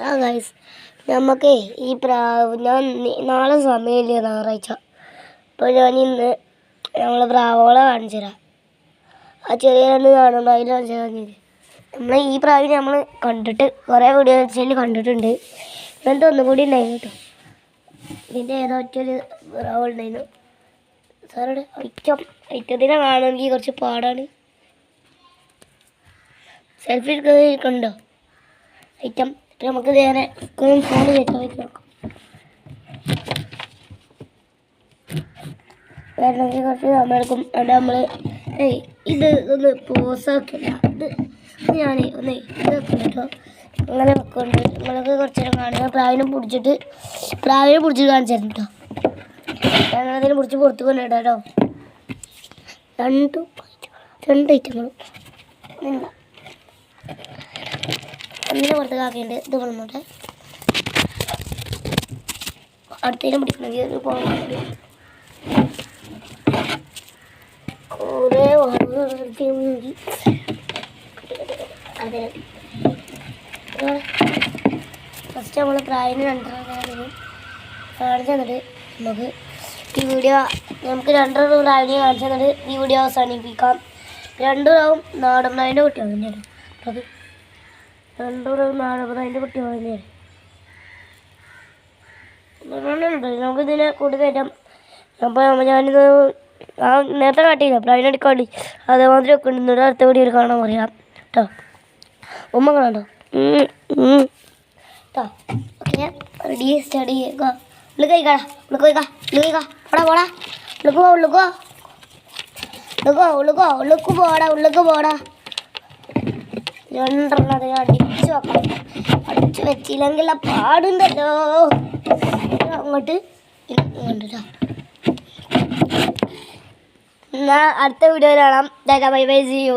Guys നമുക്ക് ഈ ഞാൻ നാളെ സമയമില്ല ഞായറാഴ്ച. അപ്പോൾ ഞാൻ ഇന്ന് നമ്മൾ പ്രാവുകളെ കാണിച്ചു തരാം. ആ ചെറിയ രണ്ട് കാണുന്നുണ്ടോ അതിൽ കാണിച്ചു തരാം. നമ്മൾ ഈ പ്രാവിനെ നമ്മൾ കണ്ടിട്ട് കുറേ വീഡിയോസിൽ കണ്ടിട്ടുണ്ട്. എന്നിട്ട് ഒന്നുകൂടി ഉണ്ടായിരുന്നു കേട്ടോ. ഇതിൻ്റെ ഏതോ ഒറ്റൊരു പ്രാവ് ഉണ്ടായിരുന്നു സാറോട്. ഐറ്റത്തിനെ കാണുമെങ്കിൽ കുറച്ച് പാടാണ്. സെൽഫി എടുക്കുന്നുണ്ടോ ഐറ്റം? നമുക്ക് നേരെ ഫോൺ കയറ്റാൻ നോക്കാം. വരണമെങ്കിൽ കുറച്ച് സമയമെടുക്കും. അവിടെ നമ്മൾ ഇത് ഒന്ന് പോസാക്കില്ല. ഇത് ഞാൻ ഒന്ന് ഇത് വെക്കണം കേട്ടോ. അങ്ങനെ വെക്കുന്നുണ്ട്. നിങ്ങൾക്ക് കുറച്ച് നേരം കാണുക. പ്രാവിനെ പിടിച്ചിട്ട് കാണിച്ചു തരും കേട്ടോ. ഞങ്ങളതിനെ പിടിച്ച് പുറത്ത് കൊണ്ടിടാം കേട്ടോ. രണ്ട് ഐറ്റങ്ങളും ഒന്നിനെ പുറത്തേക്ക് ആക്കിയിട്ട് ഇത് കൊണ്ടുപോട്ടെ. അടുത്തതിനെ പിടിക്കണമെങ്കിൽ പോകാൻ കുറേ അതെ. ഫസ്റ്റ് നമ്മൾ പ്രായത്തിന് കാണിച്ചു തന്നിട്ട് നമുക്ക് രണ്ടര പ്രാവിനെ കാണിച്ചു തന്നിട്ട് ഈ വീഡിയോ അവസാനിപ്പിക്കാം. രണ്ടും നാടൻ പ്രാവിൻ്റെ കുട്ടിയാണ് തന്നെയാണ് അത്. രണ്ടും നാടൻ പ്രാവിൻ്റെ കുട്ടികൾ തന്നെയാണ്. നമുക്കിതിനെ കൂട്ടി കയറ്റാം. അപ്പോൾ ഞാനിത് നേരത്തെ കാട്ടിയില്ല പ്രാവിനെ എടുക്കാൻ വേണ്ടി അതേമാതിരി ഒക്കെ ഉണ്ട്. അടുത്ത വീഡിയോയിൽ കാണാൻ പറയാം കേട്ടോ. ഉമ്മ കാണാട്ടോ കേട്ടോ. ഓക്കെ റെഡി സ്റ്റഡി ഉള്ളിൽ കഴിക്കാടാ. പോടാ ഉള്ളിക്ക് പോടാ. രണ്ടെണ്ണം അത് അടിച്ചു വെക്കണം. അടിച്ചു വെച്ചില്ലെങ്കിൽ പാടുണ്ടല്ലോ. അങ്ങോട്ട് കണ്ടിട്ടോ. എന്നാൽ അടുത്ത വീഡിയോയിൽ കാണാം. Bye bye, see U.